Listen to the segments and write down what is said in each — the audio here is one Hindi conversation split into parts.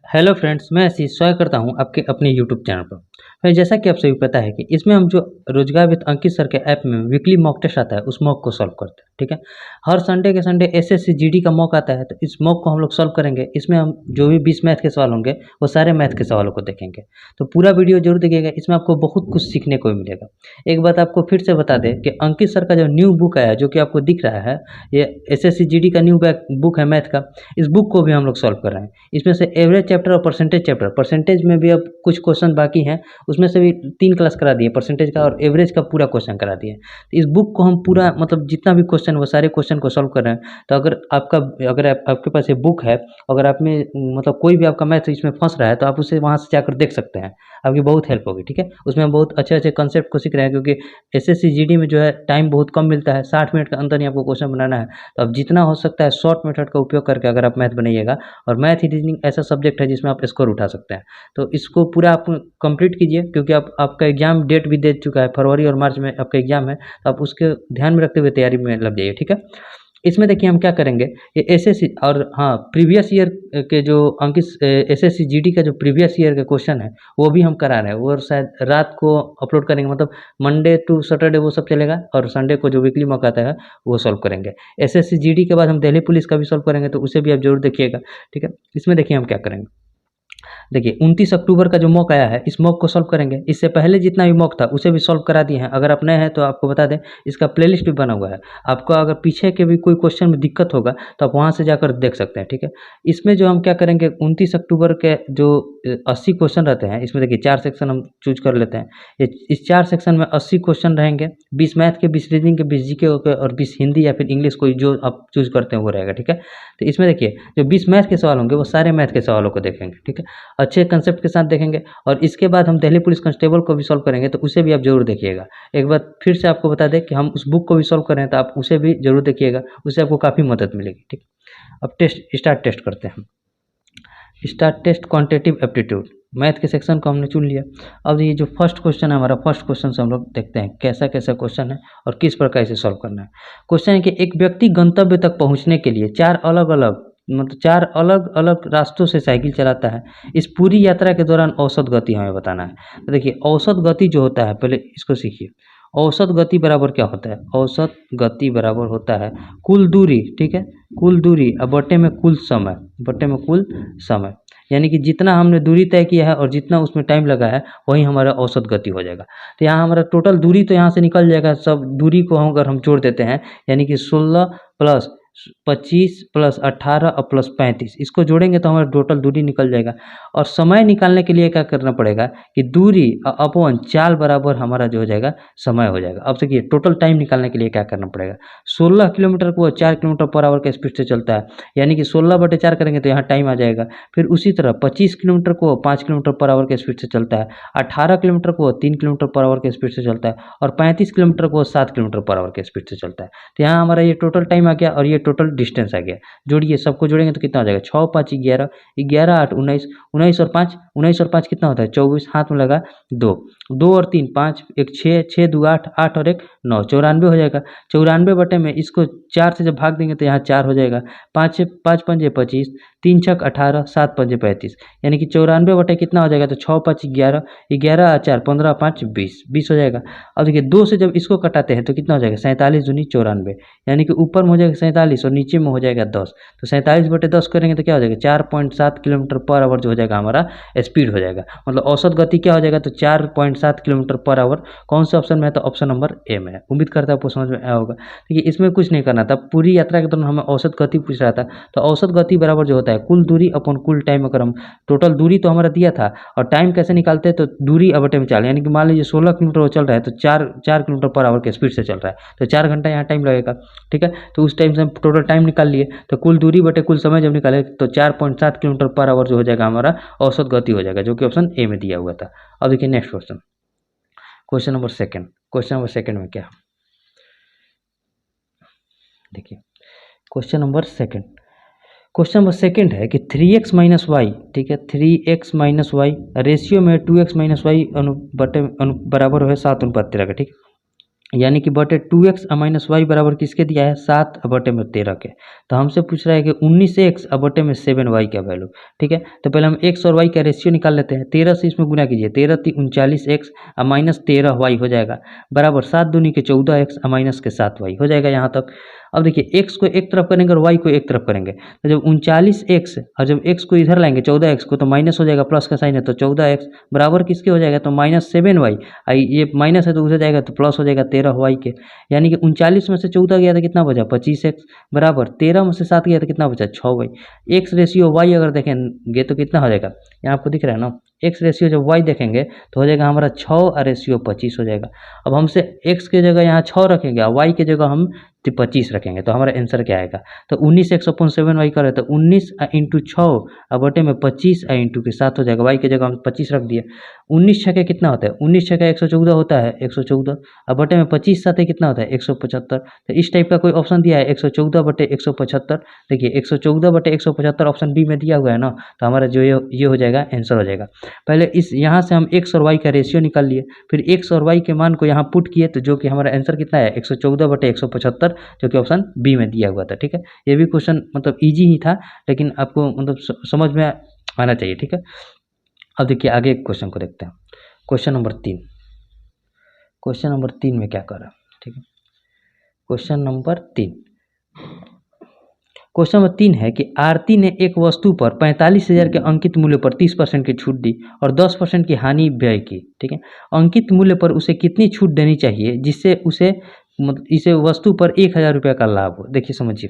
हेलो फ्रेंड्स, मैं आशीष स्वागत करता हूं आपके अपने यूट्यूब चैनल पर। फिर जैसा कि आप सभी पता है कि इसमें हम जो रोजगार विद अंकित सर के ऐप में वीकली मॉक टेस्ट आता है उस मॉक को सॉल्व करते हैं। ठीक है, हर संडे के संडे एसएससी जीडी का मॉक आता है, तो इस मॉक को हम लोग सॉल्व करेंगे। इसमें हम जो भी 20 मैथ के सवाल होंगे वो सारे मैथ के सवालों को देखेंगे। तो पूरा वीडियो जरूर देखिएगा, इसमें आपको बहुत कुछ सीखने को मिलेगा। एक बात आपको फिर से बता दें कि अंकित सर का जो न्यू बुक आया है, जो कि आपको दिख रहा है, ये एसएससी जीडी का न्यू बुक है मैथ का। इस बुक को भी हम लोग सॉल्व कर रहे हैं। इसमें से एवरेज चैप्टर और परसेंटेज चैप्टर, परसेंटेज में भी अब कुछ क्वेश्चन बाकी हैं, उसमें से भी 3 क्लास करा दिए, परसेंटेज का और एवरेज का पूरा क्वेश्चन करा दिए। तो इस बुक को हम पूरा मतलब जितना भी क्वेश्चन वो सारे क्वेश्चन को सॉल्व कर रहे हैं। तो अगर आपके पास ये बुक है, अगर आप में मतलब कोई भी आपका मैथ इसमें फंस रहा है तो आप उसे वहाँ से जाकर देख सकते हैं, आपकी बहुत हेल्प होगी। ठीक है, उसमें हम बहुत अच्छे अच्छे कंसेप्ट को सीख रहे हैं, क्योंकि एसएससी जीडी में जो है टाइम बहुत कम मिलता है, 60 मिनट के अंदर ही आपको क्वेश्चन बनाना है। तो अब जितना हो सकता है शॉर्ट मेथड का उपयोग करके अगर आप मैथ बनाइएगा, और मैथ ही रीजनिंग ऐसा सब्जेक्ट है जिसमें आप स्कोर उठा सकते हैं। तो इसको पूरा आप कंप्लीट कीजिए, क्योंकि आपका एग्जाम डेट भी दे चुका है, फरवरी और मार्च में आपका एग्जाम है। तो आप उसके ध्यान में रखते हुए तैयारी में लग जाइए। ठीक है, इसमें देखिए हम क्या करेंगे, ये एसएससी और हाँ प्रीवियस ईयर के जो अंकित एसएससी जीडी का जो प्रीवियस ईयर का क्वेश्चन है वो भी हम करा रहे हैं। वो शायद रात को अपलोड करेंगे, मतलब मंडे टू सैटरडे वो सब चलेगा, और संडे को जो वीकली मौका आता है वो सॉल्व करेंगे। एसएससी जीडी के बाद हम दिल्ली पुलिस का भी सॉल्व करेंगे, तो उसे भी आप जरूर देखिएगा। ठीक है, इसमें देखिए हम क्या करेंगे। देखिए 29 अक्टूबर का जो मॉक आया है, इस मॉक को सॉल्व करेंगे। इससे पहले जितना भी मॉक था उसे भी सॉल्व करा दिए हैं। अगर आप नए हैं तो आपको बता दें, इसका प्लेलिस्ट भी बना हुआ है। आपको अगर पीछे के भी कोई क्वेश्चन में दिक्कत होगा तो आप वहाँ से जाकर देख सकते हैं। ठीक है, इसमें जो हम क्या करेंगे, 29 अक्टूबर के जो 80 क्वेश्चन रहते हैं, इसमें देखिए 4 सेक्शन हम चूज कर लेते हैं। इस 4 सेक्शन में 80 क्वेश्चन रहेंगे, 20 मैथ के, 20 रीजनिंग के, 20 जीके के और 20 हिंदी या फिर इंग्लिश, कोई जो आप चूज करते हैं वो रहेगा। ठीक है, तो इसमें देखिए जो 20 मैथ के सवाल होंगे वो सारे मैथ के सवालों को देखेंगे। ठीक है, अच्छे कंसेप्ट के साथ देखेंगे। और इसके बाद हम दिल्ली पुलिस कांस्टेबल को भी सॉल्व करेंगे, तो उसे भी आप जरूर देखिएगा। एक बार फिर से आपको बता दें कि हम उस बुक को भी सॉल्व कर रहे हैं, तो आप उसे भी जरूर देखिएगा, उससे आपको काफ़ी मदद मिलेगी। ठीक, अब टेस्ट करते हैं। Start test quantitative aptitude, math के सेक्शन को हमने चुन लिया। अब ये जो फर्स्ट क्वेश्चन है हमारा, फर्स्ट क्वेश्चन से हम लोग देखते हैं कैसा कैसा क्वेश्चन है और किस प्रकार इसे सॉल्व करना है। क्वेश्चन है कि एक व्यक्ति गंतव्य तक पहुंचने के लिए 4 अलग अलग रास्तों से साइकिल चलाता है। इस पूरी यात्रा के दौरान औसत गति हमें बताना है। तो देखिए औसत गति जो होता है, पहले इसको सीखिए। औसत गति बराबर क्या होता है? औसत गति बराबर होता है कुल दूरी। ठीक है, कुल दूरी अब बटे में कुल समय, बटे में कुल समय, यानी कि जितना हमने दूरी तय किया है और जितना उसमें टाइम लगा है वही हमारा औसत गति हो जाएगा। तो यहाँ हमारा टोटल दूरी तो यहाँ से निकल जाएगा, सब दूरी को हम अगर हम जोड़ देते हैं, यानी कि 16 प्लस 25 प्लस 18 और प्लस 35, इसको जोड़ेंगे तो हमारा टोटल दूरी निकल जाएगा। और समय निकालने के लिए क्या करना पड़ेगा कि दूरी अपॉन चाल बराबर हमारा जो हो जाएगा समय हो जाएगा। अब देखिए टोटल टाइम निकालने के लिए क्या करना पड़ेगा, 16 किलोमीटर को 4 किलोमीटर पर आवर के स्पीड से चलता है, यानी कि 16/4 करेंगे तो यहाँ टाइम आ जाएगा। फिर उसी तरह 25 किलोमीटर को 5 किलोमीटर पर आवर के स्पीड से चलता है, 18 किलोमीटर को 3 किलोमीटर पर आवर के स्पीड से चलता है, और 35 किलोमीटर को 7 किलोमीटर पर आवर के स्पीड से चलता है। तो यहाँ हमारा ये टोटल टाइम आ गया और ये टोटल डिस्टेंस आ गया। जोड़िए, सबको जोड़ेंगे तो कितना हो जाएगा, 6 5 11, 11 8 19, 19 और 5 कितना होता है 24, हाथ में लगा 2, 2 और 3 5, 1 6, 6 2 8, 8 और 1 9, 94 हो जाएगा। 94 बटे में इसको 4 से जब भाग देंगे तो यहाँ 4 हो जाएगा, 5 पंजे 25, 3 छक 18, 7 पंजे 35, यानी कि 94 बटे कितना हो जाएगा, तो 6 5 11, 11 और 4 15, 5 20, 20 हो जाएगा। अब देखिए 2 से जब इसको कटाते हैं तो कितना हो जाएगा, 47 दूनी 94, यानी कि ऊपर में हो जाएगा 47 और नीचे में हो जाएगा 10। तो 47/10 करेंगे तो क्या हो जाएगा, 4.7 किलोमीटर पर आवर जो हो जाएगा हमारा स्पीड हो जाएगा। मतलब औसत गति क्या हो जाएगा, तो 4.7 किलोमीटर पर आवर। कौन से ऑप्शन में है, तो ऑप्शन नंबर ए में है। उम्मीद करता है आपको समझ में आया होगा। देखिए इसमें कुछ नहीं करना था, पूरी यात्रा के दौरान हमें औसत गति पूछ रहा था, तो औसत गति बराबर जो होता है कुल दूरी अपन कुल टाइम। अगर हम टोटल दूरी तो हमारा दिया था, और टाइम कैसे निकालते हैं, तो दूरी बटे में चाल, यानी कि मान लीजिए 16 किलोमीटर वो चल रहा है तो 4 किलोमीटर पर आवर के स्पीड से चल रहा है, तो 4 घंटा यहाँ टाइम लगेगा। ठीक है, तो उस टाइम से हम टोटल टाइम निकाल लिए, तो कुल दूरी बटे कुल समय जब निकाले तो 4.7 किलोमीटर पर आवर जो हो जाएगा हमारा औसत गति हो जाएगा, जो कि ऑप्शन ए में दिया हुआ था। अब देखिए next question, question number second. Question number second में क्या, देखिए question number second, question number second है कि 3x माइनस वाई, ठीक है 3x माइनस वाई रेशियो में 2x माइनस वाई बराबर है 7:13 का। ठीक, यानी कि बटे 2x माइनस वाई बराबर किसके दिया है 7 बटे में 13 के। तो हमसे पूछ रहा है कि 19x बटे में 7y का वैल्यू। ठीक है, तो पहले हम x और y का रेशियो निकाल लेते हैं। 13 से इसमें गुना कीजिए, 13 × 39x माइनस 13y हो जाएगा बराबर 7 दूनी के 14x माइनस के 7y हो जाएगा यहाँ तक। अब देखिए x को एक तरफ करेंगे और y को एक तरफ करेंगे, तो जब 39x और जब x को इधर लाएंगे 14x को तो माइनस हो जाएगा, प्लस का साइन है तो 14x बराबर किसके हो जाएगा तो माइनस 7y। ये माइनस है तो उधर जाएगा तो प्लस हो जाएगा 13y के। यानी कि 39 में से 14 गया तो कितना बचा 25x बराबर 13 में से 7 गया तो कितना बचा 6y। x रेशियो y अगर देखेंगे तो कितना हो जाएगा, यहाँ आपको दिख रहा है ना, x रेशियो जब y देखेंगे तो हो जाएगा हमारा 6 रेशियो 25 हो जाएगा। अब हमसे x के जगह यहाँ 6 रखेंगे और y के जगह हम 25 रखेंगे, तो हमारा आंसर क्या आएगा, तो 19x अपॉन 7y करे तो 19 इंटू 6 बटे में 25 इंटू के 7 हो जाएगा। y की जगह हम 25 रख दिए। 19 छके कितना होता है, 19 छके 114 होता है, 114 और बटे में 25 साथे कितना होता है 175। तो इस टाइप का कोई ऑप्शन दिया है 114 बटे 175। देखिए 114 बटे 175 ऑप्शन बी में दिया हुआ है ना, तो हमारा जो ये हो जाएगा आंसर हो जाएगा। पहले इस यहाँ से हम x और y का रेशियो निकाल लिए, फिर x और y के मान को यहाँ पुट किए, तो जो कि हमारा आंसर कितना है 114 बटे 175, जो कि ऑप्शन बी में दिया हुआ था। ठीक है, ये भी क्वेश्चन मतलब इजी ही था, लेकिन आपको मतलब समझ में आना चाहिए। ठीक है, अब देखिए आगे एक क्वेश्चन को देखते हैं। क्वेश्चन नंबर 3, क्वेश्चन नंबर 3 में क्या कर रहा है। ठीक है, क्वेश्चन नंबर 3, क्वेश्चन नंबर 3 है कि आरती ने एक वस्तु पर 45,000 के अंकित मूल्य पर 30% की छूट दी और 10% की हानि व्यय की। ठीक है, अंकित मूल्य पर उसे कितनी छूट देनी चाहिए जिससे उसे इसे वस्तु पर 1,000 रुपये का लाभ हो। देखिए समझिए,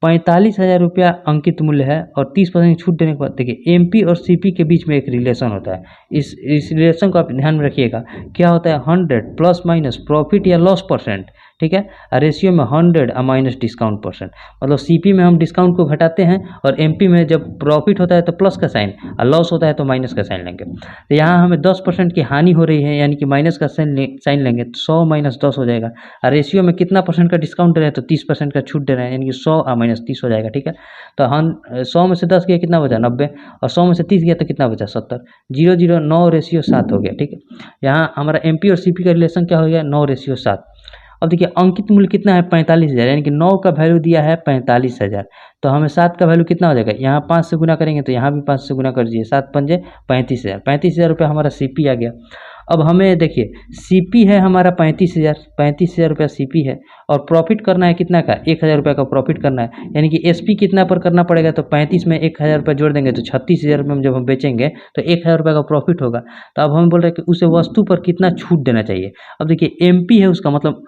45,000 रुपया अंकित मूल्य है और 30% छूट देने के बाद देखिए एमपी और सीपी के बीच में एक रिलेशन होता है। इस रिलेशन को आप ध्यान में रखिएगा। क्या होता है 100 प्लस माइनस प्रॉफिट या लॉस परसेंट। ठीक है, रेशियो में 100 माइनस डिस्काउंट परसेंट, मतलब सीपी में हम डिस्काउंट को घटाते हैं और एमपी में जब प्रॉफिट होता है तो प्लस का साइन और लॉस होता है तो माइनस का साइन लेंगे। तो यहाँ हमें 10% की हानि हो रही है, यानी कि माइनस का साइन लेंगे तो 100 माइनस 10 हो जाएगा। और रेशियो में कितना परसेंट का डिस्काउंट दे रहे हैं तो 30% का छूट दे रहे हैं, यानी कि 100 माइनस 30 हो जाएगा। ठीक है, तो हम 100 में से 10 गया कितना बचा 90 और 100 में से 30 गया तो कितना बचा 70। 0 0 9 रेशियो 7 हो गया। ठीक है, यहाँ हमारा एमपी और सीपी का रिलेशन क्या हो गया 9 रेशियो 7। अब देखिए अंकित मूल्य कितना है 45,000, यानी कि 9 का वैल्यू दिया है 45,000, तो हमें 7 का वैल्यू कितना हो जाएगा, यहाँ 5 से गुना करेंगे तो यहाँ भी 5 से गुना कर दीजिए, 7 पंजे 35,000, 35,000 रुपये हमारा सीपी आ गया। अब हमें देखिए सीपी है हमारा 35,000 रुपया सीपी है और प्रॉफिट करना है कितना का 1,000 रुपये का प्रॉफिट करना है, यानी कि एसपी कितना पर करना पड़ेगा तो 35 में 1,000 रुपये जोड़ देंगे तो 36,000 रुपये में जब हम बेचेंगे तो 1,000 रुपये का प्रॉफिट होगा। तो अब हम बोल रहे हैं कि उसे वस्तु पर कितना छूट देना चाहिए। अब देखिए एमपी है उसका मतलब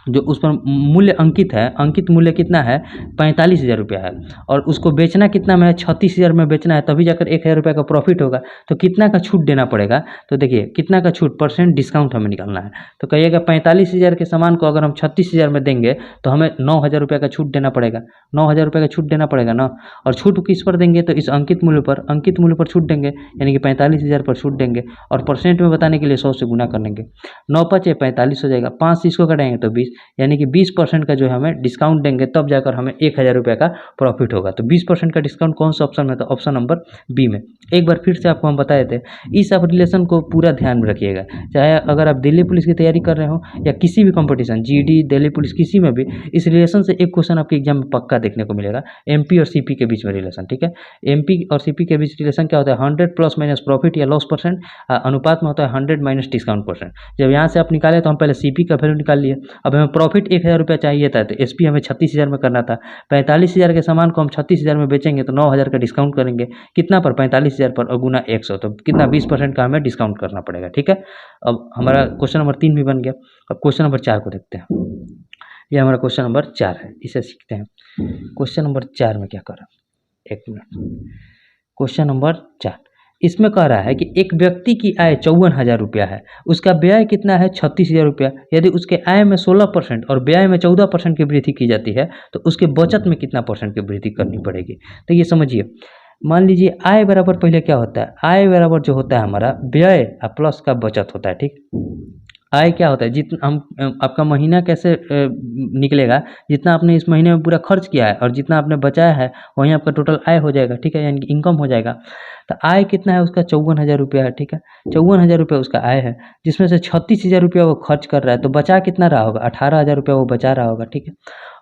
जो उस पर मूल्य अंकित है, अंकित मूल्य कितना है 45,000 रुपया है और उसको बेचना कितना में है 36,000 में बेचना है, तभी जाकर 1,000 रुपये का प्रॉफिट होगा। तो कितना का छूट देना पड़ेगा, तो देखिए कितना का छूट परसेंट डिस्काउंट हमें निकालना है। तो कहिएगा 45,000 के सामान को अगर हम 36,000 में देंगे तो हमें 9,000 रुपये का छूट देना पड़ेगा, 9,000 रुपये का छूट देना पड़ेगा ना। और छूट किस पर देंगे तो इस अंकित मूल्य पर छूट देंगे, यानी कि 45,000 पर छूट देंगे और परसेंट में बताने के लिए 100 से गुना कर लेंगे। 9 5 45 हो जाएगा, 5 से इसको कटाएंगे तो 20, यानी कि 20% का जो है हमें डिस्काउंट देंगे तब जाकर हमें 1,000 रुपये का प्रॉफिट होगा। तो 20% का डिस्काउंट कौन सा ऑप्शन में, तो ऑप्शन नंबर बी में। एक बार फिर से आपको हम बताए थे, इस आप रिलेशन को पूरा ध्यान में रखिएगा। चाहे अगर आप दिल्ली पुलिस की तैयारी कर रहे हो या किसी भी कंपटीशन जीडी दिल्ली पुलिस किसी में भी, इस रिलेशन से एक क्वेश्चन आपके एग्जाम में पक्का देखने को मिलेगा, एमपी और सीपी के बीच में रिलेशन। ठीक है, एमपी और सीपी के बीच रिलेशन क्या होता है 100 प्लस माइनस प्रॉफिट या लॉस परसेंट, अनुपात में होता है 100 माइनस डिस्काउंट परसेंट। जब यहाँ से आप निकाले तो हम पहले सीपी का वैल्यू निकाल लिए। अब हमें प्रॉफिट 1,000 रुपया चाहिए था तो एसपी हमें 36,000 में करना था। 45,000 के सामान को हम 36,000 में बेचेंगे तो 9,000 का डिस्काउंट करेंगे, कितना पर 45,000 पर और गुना 100, तो कितना 20% का हमें डिस्काउंट करना पड़ेगा। ठीक है, अब हमारा क्वेश्चन नंबर 3 भी बन गया। अब क्वेश्चन नंबर 4 को देखते हैं। ये हमारा क्वेश्चन नंबर 4 है, इसे सीखते हैं। क्वेश्चन नंबर 4 में क्या कर रहा है, एक मिनट। क्वेश्चन नंबर 4 इसमें कह रहा है कि एक व्यक्ति की आय 54,000 रुपया है, उसका व्यय कितना है 36,000 रुपया। यदि उसके आय में 16% और व्यय में 14% की वृद्धि की जाती है तो उसके बचत में कितना परसेंट की वृद्धि करनी पड़ेगी। तो ये समझिए, मान लीजिए आय बराबर पहले क्या होता है, आय बराबर जो होता है हमारा व्यय प्लस का बचत होता है। ठीक, आय क्या होता है, जितना हम आपका महीना कैसे निकलेगा, जितना आपने इस महीने में पूरा खर्च किया है और जितना आपने बचाया है वहीं आपका टोटल आय हो जाएगा, ठीक है, यानी कि इनकम हो जाएगा। तो आय कितना है उसका, 54,000 रुपया है, ठीक है, 54,000 रुपया उसका आय है, जिसमें से 36,000 रुपया वो खर्च कर रहा है, तो बचा कितना रहा होगा, 18,000 रुपया वो बचा रहा होगा, ठीक है।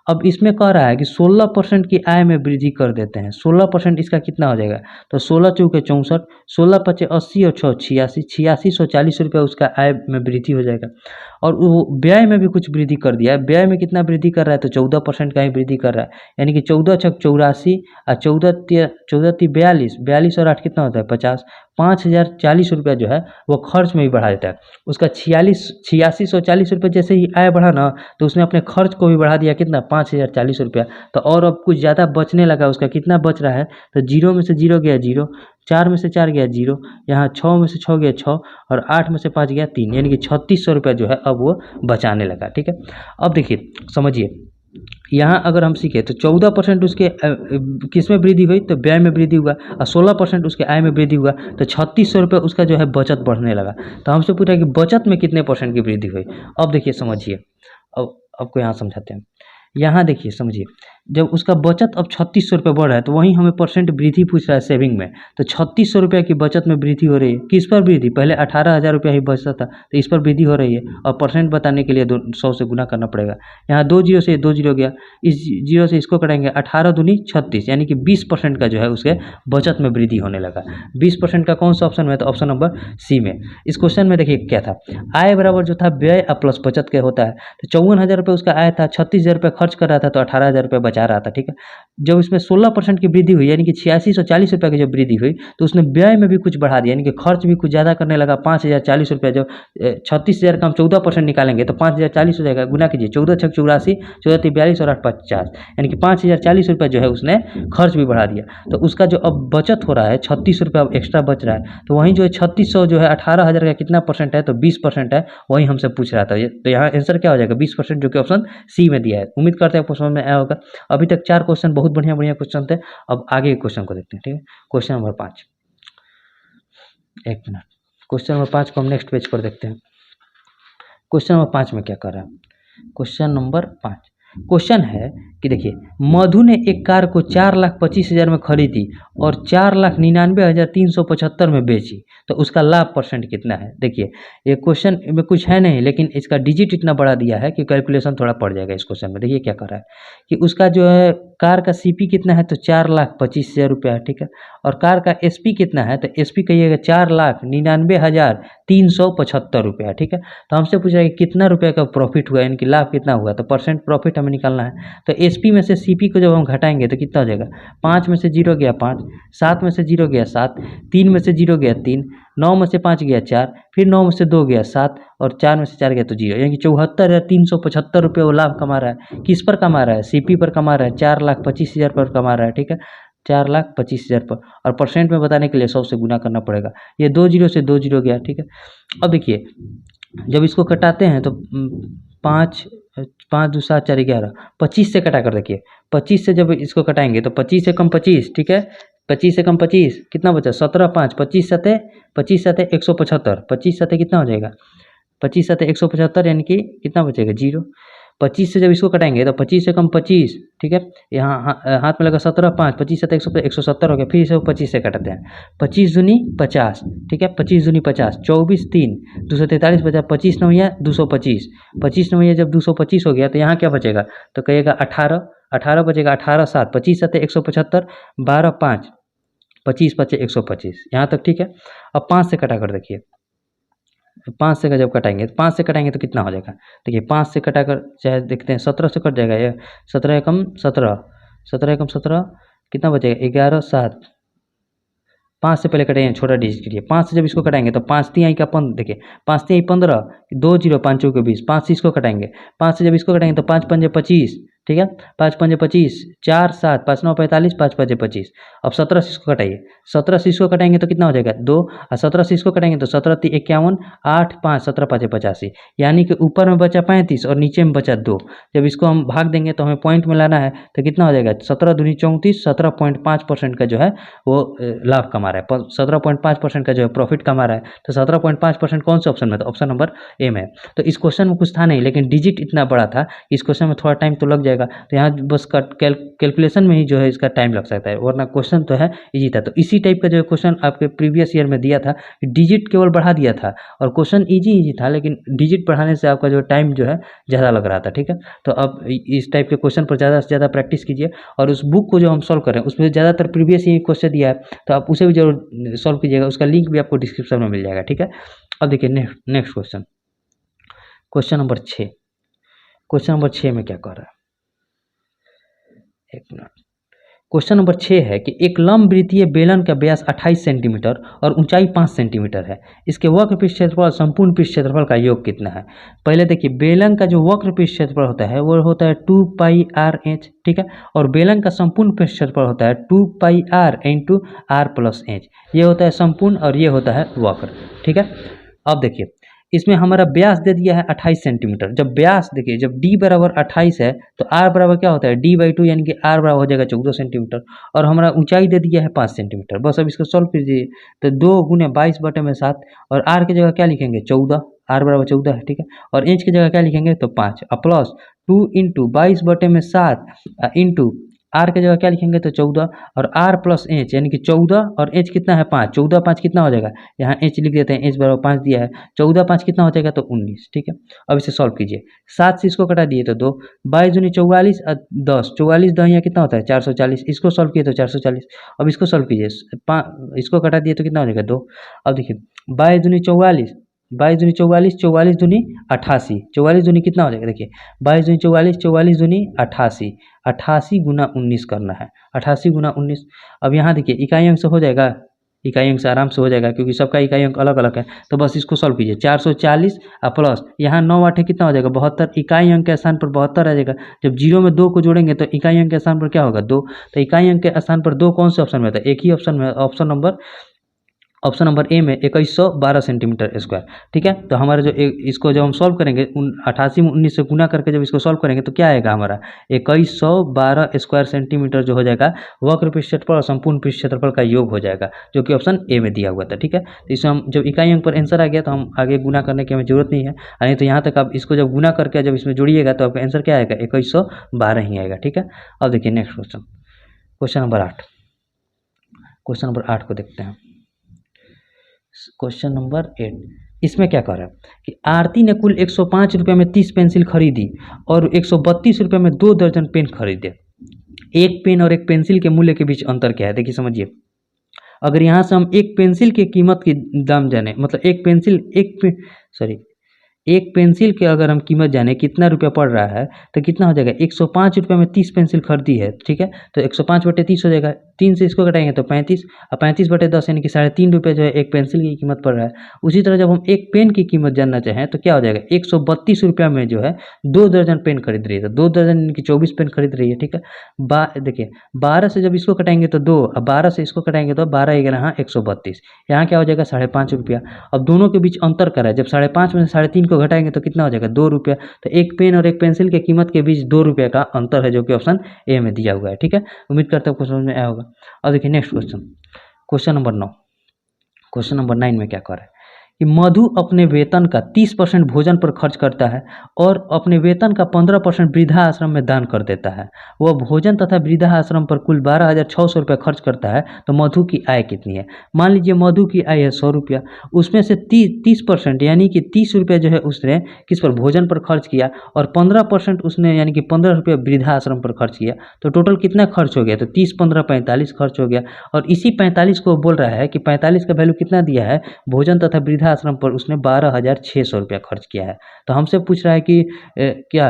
अब इसमें कह रहा है कि 16% की आय में वृद्धि कर देते हैं, 16% इसका कितना हो जाएगा, तो 16 चौके 64, 16 पचे 80 और 6 86, 8640 रुपया उसका आय में वृद्धि हो जाएगा। और वो व्यय में भी कुछ वृद्धि कर दिया है, व्यय में कितना वृद्धि कर रहा है, तो 14% का ही वृद्धि कर रहा है, यानी कि 14 छक 84 और 14 ती 42, 42 और 8 कितना होता है 50, 5,040 रुपया जो है वो खर्च में भी बढ़ा देता है। उसका 8640 रुपये जैसे ही आय बढ़ा ना, तो उसने अपने खर्च को भी बढ़ा दिया, कितना 5,040 रुपया। तो और अब कुछ ज़्यादा बचने लगा, उसका कितना बच रहा है, तो जीरो में से जीरो गया जीरो, 4 में से 4 गया जीरो, यहाँ 6 में से 6 गया 6 और 8 में से 5 गया 3, यानी कि 3600 रुपया जो है अब वो बचाने लगा, ठीक है। अब देखिए समझिए, यहाँ अगर हम सीखें तो 14% उसके किस में वृद्धि हुई, तो व्यय में वृद्धि हुआ, और 16% उसके आय में वृद्धि हुआ, तो 3600 रुपये उसका जो है बचत बढ़ने लगा। तो हमसे पूछा कि बचत में कितने परसेंट की वृद्धि हुई। अब देखिए समझिए, अब आपको यहाँ समझाते हैं। यहाँ देखिए समझिए, जब उसका बचत अब 3600 रुपये बढ़ रहा है, तो वहीं हमें परसेंट वृद्धि पूछ रहा है सेविंग में, तो 3600 रुपये की बचत में वृद्धि हो रही है। किस पर वृद्धि, पहले 18,000 रुपया ही बचता था, तो इस पर वृद्धि हो रही है, और परसेंट बताने के लिए 100 से गुना करना पड़ेगा। यहाँ 2 जीरो से 2 जीरो गया, इस जीरो से इसको करेंगे, 18 दूनी 36, यानी कि 20% का जो है उसके बचत में वृद्धि होने लगा। 20% का कौन सा ऑप्शन में है, तो ऑप्शन नंबर सी में। इस क्वेश्चन में देखिए क्या था, आय बराबर जो था व्यय प्लस बचत के होता है, तो 54,000 रुपये उसका आय था, 36,000 रुपये खर्च कर रहा था, तो 18,000 रुपये बचा रहा था, ठीक है। जब इसमें 16% की वृद्धि हुई, यानी कि 8640 रुपये की जब वृद्धि हुई, तो उसने व्यय में भी कुछ बढ़ा दिया, यानी कि खर्च भी कुछ ज़्यादा करने लगा। 5,040 रुपये, जब 36,000 का हम 14% निकालेंगे तो 5,040 हो जाएगा, गुना कीजिए, 14 छक 84, 14 ती 42 और 8 50, यानी कि 5,040 रुपये जो है उसने खर्च भी बढ़ा दिया। तो उसका जो अब बचत हो रहा है 36 रुपये अब एक्स्ट्रा बच रहा है, तो वहीं जो है 3600 जो है 18,000 का कितना परसेंट है, तो 20% है, वही हमसे पूछ रहा था। तो यहाँ आंसर क्या हो जाएगा, 20%, जो कि ऑप्शन सी में दिया है। उम्मीद करते हैं आपको समझ में आया होगा। अभी तक 4 क्वेश्चन बहुत बढ़िया बढ़िया क्वेश्चन थे। अब आगे के क्वेश्चन को देखते हैं, ठीक है। क्वेश्चन नंबर 5, एक मिनट, क्वेश्चन नंबर 5 को हम नेक्स्ट पेज पर देखते हैं। क्वेश्चन नंबर 5 में क्या कर रहा है, क्वेश्चन नंबर 5 क्वेश्चन है कि देखिए, मधु ने एक कार को 4,25,000 में खरीदी और 4,99,375 में बेची, तो उसका लाभ परसेंट कितना है। देखिए ये क्वेश्चन में कुछ है नहीं, लेकिन इसका डिजिट इतना बड़ा दिया है कि कैलकुलेशन थोड़ा पड़ जाएगा इस क्वेश्चन में। देखिए क्या कर रहा है कि उसका जो है कार का सीपी कितना है, तो 4,25,000 रुपया है, ठीक है। और कार का एसपी कितना है, तो एसपी कहिएगा 4,99,375 रुपया, ठीक है। तो हमसे पूछा है कि कितना रुपये का प्रॉफिट हुआ, यानी कि लाभ कितना हुआ, तो परसेंट प्रॉफिट हमें निकालना है। तो एसपी में से सीपी को जब हम घटाएंगे तो कितना हो जाएगा, 5 में से 0 गया 5, 7 में से 0 गया 7, 3 में से 0 गया 3, 9 में से 5 गया 4, फिर 9 में से 2 गया 7 और 4 में से 4 गया तो 0, यानी कि 74,375 रुपये वो लाभ कमा रहा है। किस पर कमा रहा है, सीपी पर कमा रहा है, 4,25,000 पर कमा रहा है, ठीक है, 4,25,000 पर। और परसेंट में बताने के लिए 100 से गुना करना पड़ेगा। ये 2 जीरो से 2 जीरो गया, ठीक है। अब देखिए जब इसको कटाते हैं तो 5 5 2 7 4 11, 25 से कटा कर देखिए, 25 से जब इसको कटाएंगे तो 25 से कम 25, ठीक है, 25 से कम 25 कितना बचा, 17 5, 25 सते 175, 25 सते कितना हो जाएगा, 25 सते 175, यानी कि कितना बचेगा 0। 25 से जब इसको कटाएंगे तो 25 से कम 25, ठीक है, यहाँ हाथ में लगा 17 5, 25 सते 170 हो गया, फिर इसे 25 से कटाते हैं, 25 दूनी 50, ठीक है, 25 दूनी 50, 24 3, 243 बचा, 25 9 225, 25 9 जब 225 हो गया तो यहाँ क्या बचेगा, तो कहिएगा 18, 18 बचेगा, 18 7, 25 सते 175, 12 5, 25 बचे 125, यहाँ तक ठीक है। अब 5 से कटा कर देखिए, 5 से का जब कटाएंगे, 5 से कटाएंगे तो कितना हो जाएगा, देखिए 5 से कटाकर चाहे देखते हैं 17 से कट जाएगा, ये 17 एकम 17, 17 एकम 17 कितना बचेगा 11 7, 5 से पहले कटेंगे छोटा डिजिट के लिए, 5 से जब इसको कटाएंगे तो 5 3 का 15, देखिए 5 3 15, 2 0 5 चौके 20, 5 से इसको कटाएंगे, 5 से जब इसको कटाएंगे तो 5 5 25, ठीक है। 5 पंजे 25, 4 7, 5 9 45, 5 पंजे 25। अब 17 से इसको घटाइए, 17 से इसको घटाएंगे तो कितना हो जाएगा 2, और 17 से इसको घटाएंगे तो 17 × 51, 8 5 17 5 85, यानी कि ऊपर में बचा 35 और नीचे में बचा 2। जब इसको हम भाग देंगे तो हमें पॉइंट में लाना है, तो कितना हो जाएगा 17 दूनी 34, 17.5% का जो है वो लाभ कमा रहा है, 17.5% का जो है प्रॉफिट कमा रहा है। तो 17.5% कौन से ऑप्शन में था, ऑप्शन नंबर ए में। तो इस क्वेश्चन में कुछ था नहीं, लेकिन डिजिट इतना बड़ा था, इस क्वेश्चन में थोड़ा टाइम तो लग जाएगा। तो यहाँ बस कैलकुलेशन में ही जो है इसका टाइम लग सकता है, वरना क्वेश्चन तो है इजी था। तो इसी टाइप का जो क्वेश्चन आपके प्रीवियस ईयर में दिया था, डिजिट केवल बढ़ा दिया था और क्वेश्चन इजी था, लेकिन डिजिट बढ़ाने से आपका जो टाइम जो है ज़्यादा लग रहा था, ठीक है। तो अब इस टाइप के क्वेश्चन पर ज़्यादा से ज़्यादा प्रैक्टिस कीजिए, और उस बुक को जो हम सॉल्व कर रहे हैं उसमें ज़्यादातर प्रीवियस ईयर क्वेश्चन दिया है, तो आप उसे भी जरूर सॉल्व कीजिएगा, उसका लिंक भी आपको डिस्क्रिप्शन में मिल जाएगा, ठीक है। अब देखिए next question, question number 6। Question number 6 में क्या कह रहा है, एक मिनट। क्वेश्चन नंबर 6 है कि एक लंबवृत्तीय बेलन का व्यास 28 सेंटीमीटर और ऊंचाई 5 सेंटीमीटर है, इसके वक्र पृष्ठ क्षेत्रफल और संपूर्ण पृष्ठ क्षेत्रफल का योग कितना है। पहले देखिए, बेलन का जो वक्र पृष्ठ क्षेत्रफल होता है वो होता है 2πr/h, ठीक है, और बेलन का संपूर्ण पृष्ठ क्षेत्रफल होता है 2πr × r+h। ये होता है संपूर्ण और ये होता है वक्र, ठीक है। अब देखिए, इसमें हमारा व्यास दे दिया है 28 सेंटीमीटर। जब व्यास देखिए, जब d बराबर 28 है तो r बराबर क्या होता है d/2, यानी कि r बराबर हो जाएगा 14 सेंटीमीटर, और हमारा ऊंचाई दे दिया है 5 सेंटीमीटर। बस अब इसको सॉल्व कीजिए, तो 2 × 22/7, और r की जगह क्या लिखेंगे 14, r बराबर 14 है, ठीक है, और इंच की जगह क्या लिखेंगे तो 5, प्लस 2 × 22/7 इंटू आर की जगह क्या लिखेंगे तो 14, और आर प्लस एच यानी कि 14, और एच कितना है 5, 14 5 कितना हो जाएगा, यहाँ एच लिख देते हैं, एच बराबर 5 दिया है, 14 5 कितना हो जाएगा तो 19, ठीक है। अब इसे सॉल्व कीजिए, 7 से इसको कटा दिए तो 2, 22 दूनी 44, 10, 44 दहिया कितना होता है 440, इसको सॉल्व किए तो 440। अब इसको सॉल्व कीजिए, इसको कटा दिए तो कितना हो जाएगा 2। अब देखिए 22 दूनी 44, 22 दूनी 44, 44 दूनी 88, 44 दूनी कितना हो जाएगा, देखिए 22 दूनी 44, 44 दूनी 88, 88 × 19 करना है, 88 × 19। अब यहाँ देखिए इकाई अंक से हो जाएगा, इकाई अंक से आराम से हो जाएगा, क्योंकि सबका इकाई अंक अलग अलग है। तो बस इसको सॉल्व कीजिए, 440 प्लस यहाँ 9 8 कितना हो जाएगा 72, इकाई अंक के स्थान पर 72 आ जाएगा। जब जीरो में 2 को जोड़ेंगे तो इकाई अंक के स्थान पर क्या होगा 2, तो इकाई अंक के स्थान पर 2 कौन से ऑप्शन में होता है, एक ही ऑप्शन में, ऑप्शन नंबर ए में 2112 सेंटीमीटर स्क्वायर, ठीक है। तो हमारा जो इसको जब हम सॉल्व करेंगे 88 में 19 से गुना करके जब इसको सॉल्व करेंगे तो क्या आएगा हमारा 2112 स्क्वायर सेंटीमीटर जो हो जाएगा वक्र पृष्ठ क्षेत्रफल और संपूर्ण पृष्ठ क्षेत्रफल का योग हो जाएगा, जो कि ऑप्शन ए में दिया हुआ था, ठीक है। तो इसमें हम जब इकाई अंक पर आंसर आ गया तो हम आगे गुना करने की हमें जरूरत नहीं है, नहीं तो यहाँ तक आप इसको जब गुना करके जब इसमें जोड़िएगा तो आपका आंसर क्या आएगा 2112 ही आएगा, ठीक है। अब देखिए next question, question number 8। Question number 8 को देखते हैं, क्वेश्चन नंबर 8। इसमें क्या कह रहा है कि आरती ने कुल 105 रुपये में 30 पेंसिल खरीदी और 132 रुपये में 2 दर्जन पेन खरीदे। एक पेन और एक पेंसिल के मूल्य के बीच अंतर क्या है, देखिए समझिए। अगर यहाँ से हम एक पेंसिल की कीमत की दाम जाने, मतलब एक पेंसिल के अगर हम कीमत जाने कितना रुपया पड़ रहा है तो कितना हो जाएगा 105 रुपये में 30 पेंसिल खरीदी है, ठीक है। तो 105/30 हो जाएगा, 3 से इसको घटाएंगे तो 35, और 35/10 यानी कि 3.5 रुपये जो है एक पेंसिल की कीमत पड़ रहा है। उसी तरह जब हम एक पेन की कीमत जानना चाहें तो क्या हो जाएगा 132 रुपया में जो है 2 दर्जन पेन खरीद रही है, तो 2 दर्जन यानी कि 24 पेन खरीद रही है, ठीक है। देखिए 12 से जब इसको कटाएंगे तो 2, और 12 से इसको कटाएंगे तो 12 11 132, यहाँ क्या हो जाएगा 5.5 रुपया। अब दोनों के बीच अंतर करा है, जब 5.5 में से 3.5 को घटाएंगे तो कितना हो जाएगा 2 रुपया। तो एक पेन और एक पेंसिल के कीमत के बीच 2 रुपये का अंतर है, जो कि ऑप्शन ए में दिया हुआ है, ठीक है। उम्मीद करता हूँ आपको समझ में आया होगा। और देखिए next question, question number 9। Question number 9 में क्या कर रहा है कि मधु अपने वेतन का 30% भोजन पर खर्च करता है और अपने वेतन का 15% वृद्धा आश्रम में दान कर देता है। वह भोजन तथा वृद्धा आश्रम पर कुल 12,600 रुपये खर्च करता है, तो मधु की आय कितनी है। मान लीजिए मधु की आय है 100 रुपया, उसमें से 30% यानी कि 30 रुपये जो है उसने किस पर भोजन पर खर्च किया, और 15% उसने यानी कि 15 रुपये वृद्धा आश्रम पर खर्च किया, तो टोटल कितना खर्च हो गया, तो 30 15 45 खर्च हो गया। और इसी 45 को बोल रहा है कि 45 का वैल्यू कितना दिया है, भोजन तथा वृद्धा आश्रम पर उसने 12,600 रुपया खर्च किया है। तो हमसे पूछ रहा है कि क्या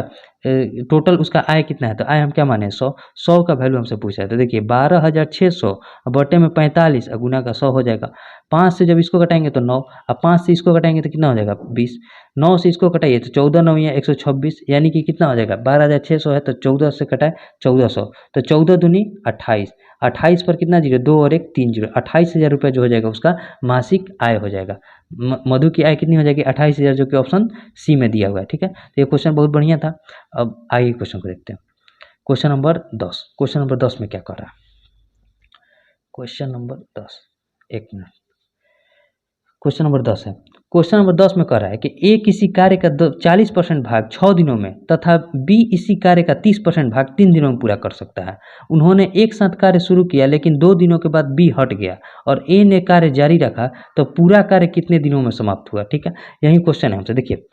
टोटल उसका आय कितना है, तो आय हम क्या माने 100, 100 का वैल्यू हमसे पूछा है। तो देखिए 12,600 बटे में 45 और गुना का 100 हो जाएगा। 5 से जब इसको घटाएंगे तो 9, अब 5 से इसको घटाएंगे तो कितना हो जाएगा 20, 9 से इसको घटाइए तो 14 9 या 126, यानी कि कितना हो जाएगा 12,600 है तो 14 से कटाए 1400, तो 14 दूनी 28, 28 पर कितना जीरो, 2 और 1 3 जीरो, 28,000 रुपये जो हो जाएगा उसका मासिक आय हो जाएगा। मधु की आय कितनी हो जाएगी 28,000, जो कि ऑप्शन सी में दिया हुआ है। ठीक है, तो ये क्वेश्चन बहुत बढ़िया था। अब आगे क्वेश्चन को देखते हैं। क्वेश्चन नंबर 10, क्वेश्चन नंबर 10 में क्या कर रहा है, क्वेश्चन नंबर 10, एक मिनट, क्वेश्चन नंबर 10 है। क्वेश्चन नंबर 10 में कह रहा है कि ए किसी कार्य का 40% भाग 6 दिनों में तथा बी इसी कार्य का 30% भाग 3 दिनों में पूरा कर सकता है। उन्होंने एक साथ कार्य शुरू किया लेकिन 2 दिनों के बाद बी हट गया और ए ने कार्य जारी रखा, तो पूरा कार्य कितने दिनों में समाप्त हुआ। ठीक है, यही क्वेश्चन है हमसे। देखिए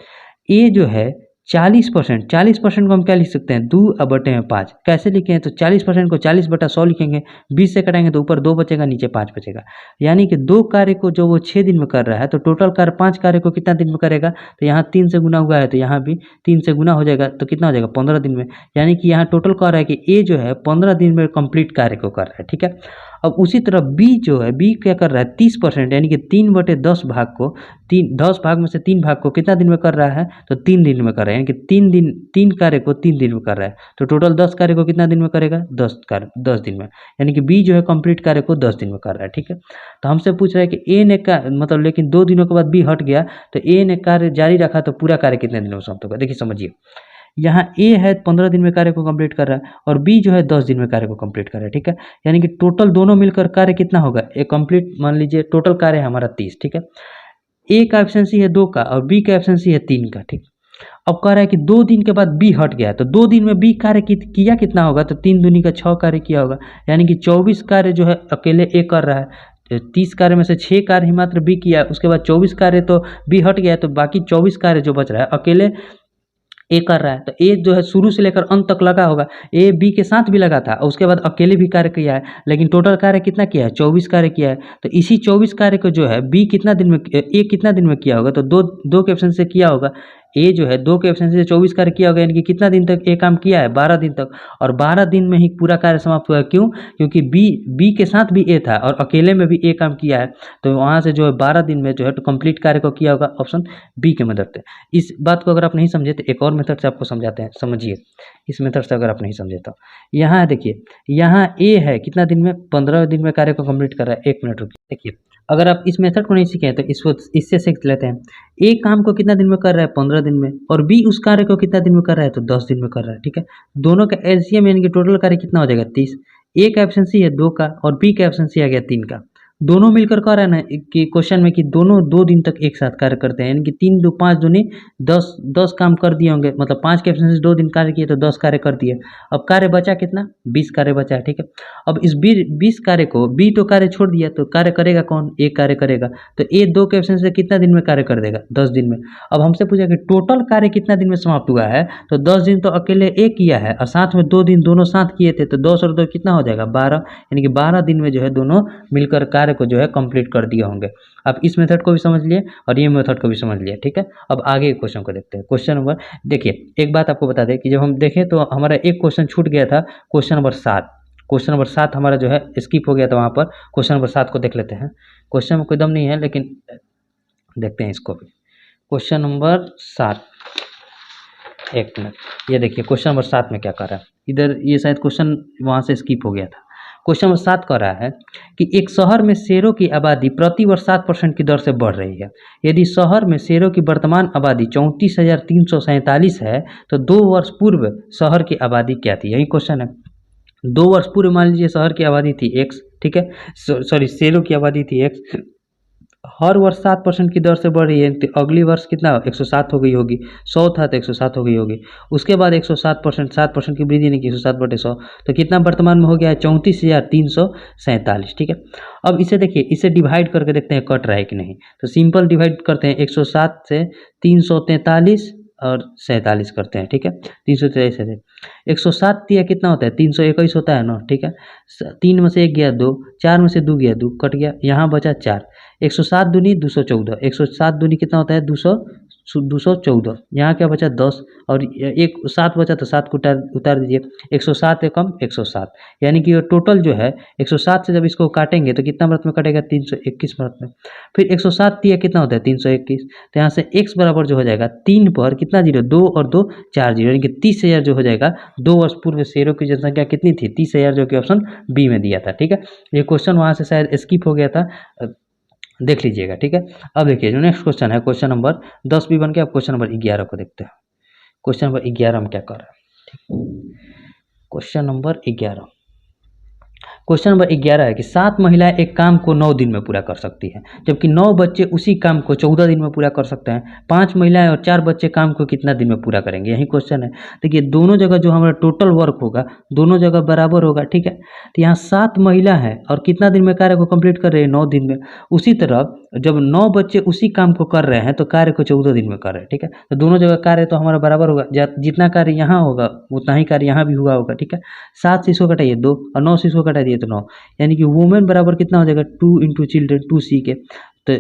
ए जो है 40% को हम क्या लिख सकते हैं 2 बटे में 5, कैसे लिखें तो 40% को 40 बटा 100 लिखेंगे, 20 से कटाएंगे तो ऊपर 2 बचेगा नीचे 5 बचेगा, यानी कि 2 कार्य को जो वो 6 दिन में कर रहा है तो टोटल कार्य 5 कार्य को कितना दिन में करेगा, तो यहाँ 3 से गुना हुआ है तो यहाँ भी 3 से गुना हो जाएगा, तो कितना हो जाएगा 15 दिन में, यानी कि यहाँ टोटल कह रहा है कि ए जो है 15 दिन में कंप्लीट कार्य को कर रहा है। ठीक है, अब उसी तरह बी जो है, बी क्या कर रहा है 30%, यानी कि 3/10 भाग को 10 भाग में से 3 भाग को कितना दिन में कर रहा है, तो 3 दिन में कर रहा है, यानी कि 3 कार्य को 3 दिन में कर रहा है, तो टोटल 10 कार्य को कितना दिन में करेगा 10 दिन में, यानी कि बी जो है कंप्लीट कार्य को 10 दिन में कर रहा है। ठीक है, तो हमसे पूछ रहा है कि ए ने का मतलब लेकिन 2 दिनों के बाद बी हट गया तो ए ने कार्य जारी रखा, तो पूरा कार्य कितने दिनों में समाप्त होगा। देखिए समझिए, यहाँ ए है 15 दिन में कार्य को कंप्लीट कर रहा है और बी जो है 10 दिन में कार्य को कंप्लीट कर रहा है। ठीक है, यानी कि टोटल दोनों मिलकर कार्य कितना होगा, ए कंप्लीट मान लीजिए टोटल कार्य है हमारा 30। ठीक है, ए का एफिशिएंसी है 2 का और बी का एफिशिएंसी है 3 का। ठीक, अब कह रहा है कि 2 दिन के बाद बी हट गया है, तो 2 दिन में बी कार्य किया कितना होगा, तो 3 दूनी का 6 कार्य किया होगा, यानी कि 24 कार्य जो है अकेले ए कर रहा है। 30 कार्य में से 6 कार्य ही मात्र बी किया है, उसके बाद 24 कार्य तो बी हट गया है, तो बाकी 24 कार्य जो बच रहा है अकेले ए कर रहा है। तो ए जो है शुरू से लेकर अंत तक लगा होगा, ए बी के साथ भी लगा था और उसके बाद अकेले भी कार्य किया है, लेकिन टोटल कार्य कितना किया है 24 कार्य किया है। तो इसी 24 कार्य को जो है बी कितना दिन में, ए कितना दिन में किया होगा, तो दो के ऑप्शन से किया होगा। ए जो है 2 के ऑप्शन से 24 कार्य किया होगा, यानी कि कितना दिन तक ए काम किया है 12 दिन तक, और 12 दिन में ही पूरा कार्य समाप्त हुआ है। क्यों, क्योंकि बी के साथ भी ए था और अकेले में भी ए काम किया है, तो वहाँ से जो है 12 दिन में जो है तो कंप्लीट कार्य को किया होगा ऑप्शन बी के मदद से। इस बात को अगर आप नहीं समझे तो एक और मेथड से आपको समझाते हैं, समझिए इस मेथड से अगर आप नहीं समझे तो। यहाँ देखिए, यहाँ ए है कितना दिन में 15 दिन में कार्य को कंप्लीट कर रहा है। 1 मिनट रुकिए, देखिए अगर आप इस मेथड को नहीं सीखे हैं तो इससे सीख लेते हैं। ए काम को कितना दिन में कर रहा है 15 दिन में, और बी उस कार्य को कितना दिन में कर रहा है तो 10 दिन में कर रहा है। ठीक है, दोनों का एलसीएम यानी कि टोटल कार्य कितना हो जाएगा 30। ए का एफिशिएंसी है 2 का और बी का एफिशिएंसी आ गया 3 का। दोनों मिलकर कह रहा है ना कि क्वेश्चन में कि दोनों 2 दिन तक एक साथ कार्य करते हैं, यानी कि 3 2 5 दूनी 10 काम कर दिए होंगे, मतलब 5 के एफिशिएंसी 2 दिन कार्य किए तो 10 कार्य कर दिए। अब कार्य बचा कितना 20 कार्य बचा है। ठीक है, अब इस 20 कार्य को बी तो कार्य छोड़ दिया, तो कार्य करेगा कौन, ए कार्य करेगा, तो ए 2 के एफिशिएंसी से कितना दिन में कार्य कर देगा 10 दिन में। अब हमसे पूछा कि टोटल कार्य कितना दिन में समाप्त हुआ है, तो 10 दिन तो अकेले ए किया है और साथ में 2 दिन दोनों साथ किए थे, तो 10 और 2 कितना हो जाएगा 12, यानी कि 12 दिन में जो है दोनों मिलकर कार्य को जो है कंप्लीट कर दिए होंगे। आप इस मेथड को भी समझ लिए और ये मेथड को भी समझ लिए। ठीक है, अब आगे क्वेश्चन को देखते हैं। क्वेश्चन नंबर, देखिए एक बात आपको बता दें कि जब हम देखें तो हमारा एक क्वेश्चन छूट गया था, क्वेश्चन नंबर 7। क्वेश्चन नंबर 7 हमारा जो है स्किप हो गया था, वहाँ पर क्वेश्चन नंबर 7 को देख लेते हैं। क्वेश्चन में कोई दम नहीं है लेकिन देखते हैं इसको भी। क्वेश्चन नंबर 7, 1 मिनट, ये देखिए क्वेश्चन नंबर 7 में क्या कर रहा है, इधर ये शायद क्वेश्चन वहाँ से स्किप हो गया था। क्वेश्चन नंबर 7 कह रहा है कि एक शहर में शेरों की आबादी प्रति वर्ष 7% की दर से बढ़ रही है। यदि शहर में शेरों की वर्तमान आबादी 34,347 है तो 2 वर्ष पूर्व शहर की आबादी क्या थी, यही क्वेश्चन है। 2 वर्ष पूर्व मान लीजिए शहर की आबादी थी x, ठीक है, सॉरी शेरों की आबादी थी x, हर वर्ष 7% की दर से बढ़ रही है, तो अगली वर्ष कितना 107 हो गई होगी, 100 था तो 107 हो गई होगी, उसके बाद 107%, 7% की वृद्धि नहीं की, 107/100, तो कितना वर्तमान में हो गया है 34,347। ठीक है, अब इसे देखिए, इसे डिवाइड करके देखते हैं कट रहा है कि नहीं, तो सिंपल डिवाइड करते हैं 107 से 343 और 47 करते हैं। ठीक है, 343 है 107 दिया कितना होता है 321 होता है ना। ठीक है, 3 में से 1 गया 2, 4 में से 2 गया 2 कट गया, यहाँ बचा 4, 107 दूनी 214, 107 दूनी कितना होता है 214, यहाँ क्या बचा 10, और एक 7 बचा तो 7 को उतार दीजिए, 107 एकम 107, यानी कि टोटल जो है 107 से जब इसको काटेंगे तो कितना मरत में कटेगा, 321 मरत में। फिर 107 दिया कितना होता है 321, तो यहाँ से x बराबर जो हो जाएगा 3 पर कितना जीरो, 2 और 2 4 जीरो, यानी कि 30,000 जो हो जाएगा। 2 वर्ष पूर्व शेरों की जनसंख्या कितनी थी, 30,000, जो कि ऑप्शन बी में दिया था। ठीक है, ये क्वेश्चन वहाँ से शायद स्किप हो गया था, देख लीजिएगा। ठीक है, अब देखिए जो नेक्स्ट क्वेश्चन है, क्वेश्चन नंबर 10 भी बन गया। अब क्वेश्चन नंबर 11 को देखते हैं। क्वेश्चन नंबर 11 में क्या कर रहा है, क्वेश्चन नंबर 11, क्वेश्चन नंबर 11 है कि 7 महिलाएं एक काम को 9 दिन में पूरा कर सकती हैं, जबकि 9 बच्चे उसी काम को 14 दिन में पूरा कर सकते हैं। 5 महिलाएं और 4 बच्चे काम को कितना दिन में पूरा करेंगे, यही क्वेश्चन है। देखिए दोनों जगह जो हमारा टोटल वर्क होगा दोनों जगह बराबर होगा। ठीक है, तो यहाँ 7 महिला है और कितना दिन में कार्य को कंप्लीट कर रहे हैं, 9 दिन में। उसी तरह जब 9 बच्चे उसी काम को कर रहे हैं तो कार्य को 14 दिन में कर रहे हैं। ठीक है, तो दोनों जगह कार्य तो हमारा बराबर होगा, जितना कार्य यहाँ होगा उतना ही कार्य यहाँ भी हुआ होगा। ठीक है, 7 से इसको घटाइए 2 और 9 से इसको घटा दिए तो 9, यानी कि वुमेन बराबर कितना हो जाएगा 2 इंटू चिल्ड्रेन 2c के, तो